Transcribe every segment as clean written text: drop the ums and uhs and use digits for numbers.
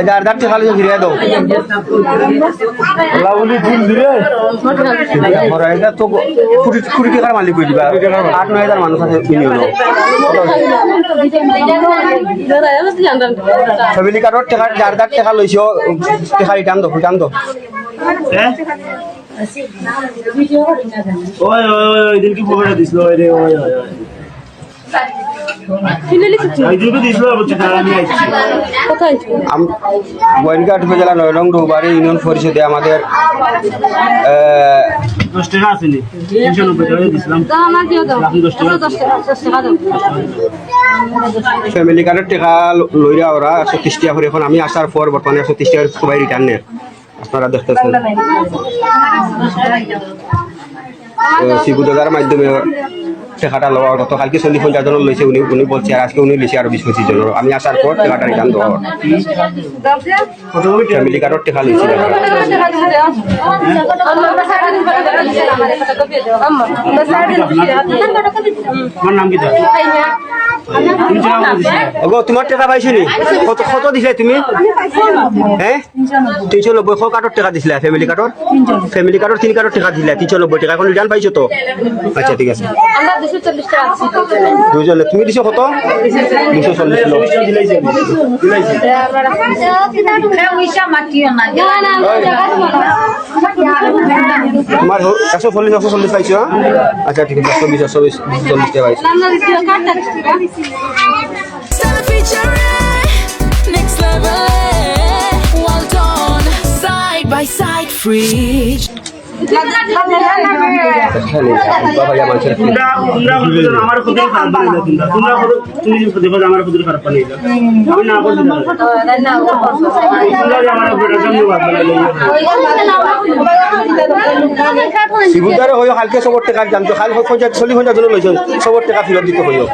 যার যার ঠেকা লইছে ফিরিয়ে দাও লাউলি ফুল দিলে মরা এটা তো কুড়ি টাকার মালিক কই দিবা 8-9 হাজার মানুষ আছে ইউনিয়ন ফ্যামিলি কার্ডর ঠেকা যার যার ঠেকা লইছে ঠেকা রিটার্ন দাও হ্যাঁ ওই ওই দিন কি খবর দিছিল ওই রে ওই ওই গোয়েনঘাট উপজেলা 9 নং ডুবারি ইউনিয়ন পরিষদে আমাদের ফ্যামিলি কার্ডের টাকা লইরা ওরা 130 টাকা করে এখন আমি আসার পর বর্তমানে 130 টাকা সবাই রিটার্ন নেয় আপনারা দেখতেছেন সিগুদার মাধ্যমে টাকাটা লওয়া গত কালকে 40-50 জন লইছে উনি বলছে আর আজকে উনি লিখে আরো 20-25 জন আমি আসার পর টাকাটা রিটার্ন দেওয়া ফ্যামিলি কার্ডের টাকা লইছে আমার নাম কি তোমার টাকা পাইছো নি কত দিছিলে তুমি হ্যাঁ 390 কার্ডের টাকা দিছিলে ফ্যামিলি কার্ডের 3 কার্ডের টাকা দিছিলে 390 টাকা এখন রিটার্ন পাইছো তো আচ্ছা ঠিক আছে আমরা 240 টাকা আছে দুইজনে তুমি দিছো কত 240 লোক তোমার 140 পাইছো আচ্ছা ঠিক আছে 120 টাকা পাইছো Next level, well done, side by side, free. আমার খুদের খারাপ বানাইলা তোমরা তুমি দেখো আমার খুদের খারাপ বানাইলা আমি না করছি তোমরা আমার খুদের জন্য বাদ বানাইলা সিগুদারে হইও কালকে সবর টাকা জানতো কাল হইছে 40-50 জন লইছেন সবর টাকা ফেরত দিতে হইও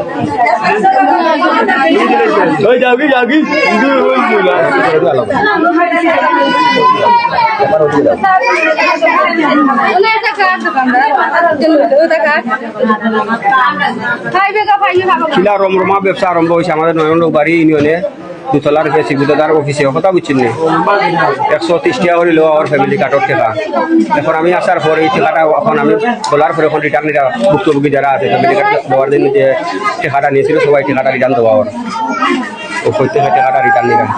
ওই যাবি কিন্তু শিলা রমরমা ব্যবসা আরম্ভ হয়েছে আমাদের 9 নং বাড়ি ইউনিয়নে দুতলার সিগুদার অফিসে কথা বুঝছেন 130 টাকা করে লো আর ফ্যামিলি কার্ডের টাকা এখন আমি আসার পরে এই টাকাটা এখন আমি তোলার পরে এখন রিটার্ন ভুক্তভোগী যারা আছে ফ্যামিলি কার্ড দেওয়ার জন্য যে টাকাটা নিয়েছিল সবাই টাকাটা রিটার্ন দেওয়া ওর ও প্রত্যেকের টাকাটা রিটার্ন নিলাম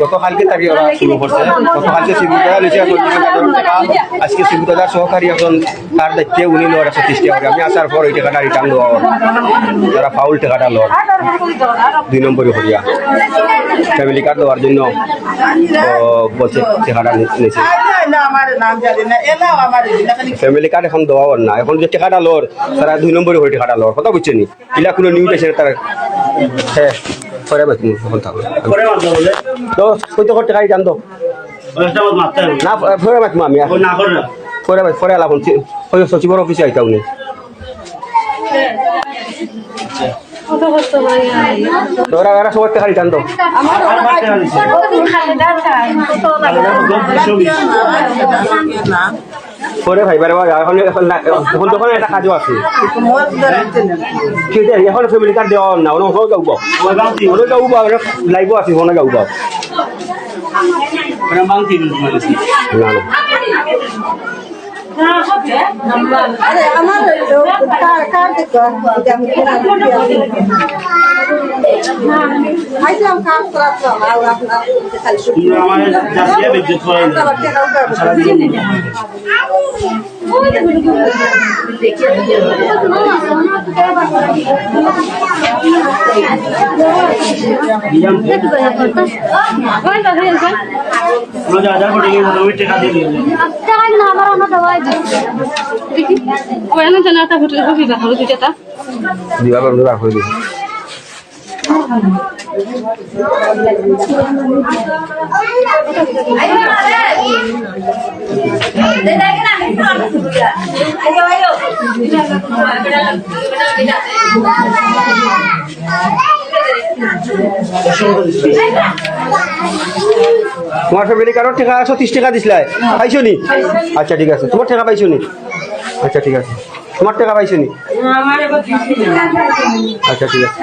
গতকালকে তাকে ওরা শুরু করছে গতকালকে সিগুদার লিখে আজকে সিগুদার সহকারী এখন তার দায়িত্বে উনি লোয়ার 130 টাকা আমি আসার পর ওই টাকাটা রিটার্ন দেওয়া যারা ফাউল টাকাটা লোয়ার 2 নম্বরে হইয়া ফ্যামিলি কার্ড দেওয়ার জন্য বলছে টাকাটা নিয়েছে ফ্যামিলি কার্ড এখন দেওয়া না এখন যে টাকাটা লোর তারা 2 নম্বরে হয়ে টাকাটা লোর কথা বুঝছেন নি এলা কোনো নিউজ আছে তার হ্যাঁ পরে বাকি এখন থাকবে তো কত টাকা রিটার্ন দাও না পরে বাকি আমি না করে না পরে আলাপ সচিবর অফিসে আইতাও নি তোরা এরা সবার টাকা রিটার্ন দাও পরে ভাই বারে এখন তখন একটা কাজও আছে এখন ফ্যামিলি কার্ড দেওয়া না অন্য যাবো লাইভ আছে ফোনে যাবো না আরে আমার কার দেখো আইলাম কাজ করতে আর আপনার খালি আমার জাসিয়া বিদ্যুৎ হয় না তোমার ফ্যামিলি কার্ডের টাকা 130 টাকা দিছিলা পাইছো নি? আচ্ছা ঠিক আছে তোমার টাকা পাইছো নি? আচ্ছা ঠিক আছে, তোমার টাকা পাইছো নি? আমার এবার আচ্ছা ঠিক আছে।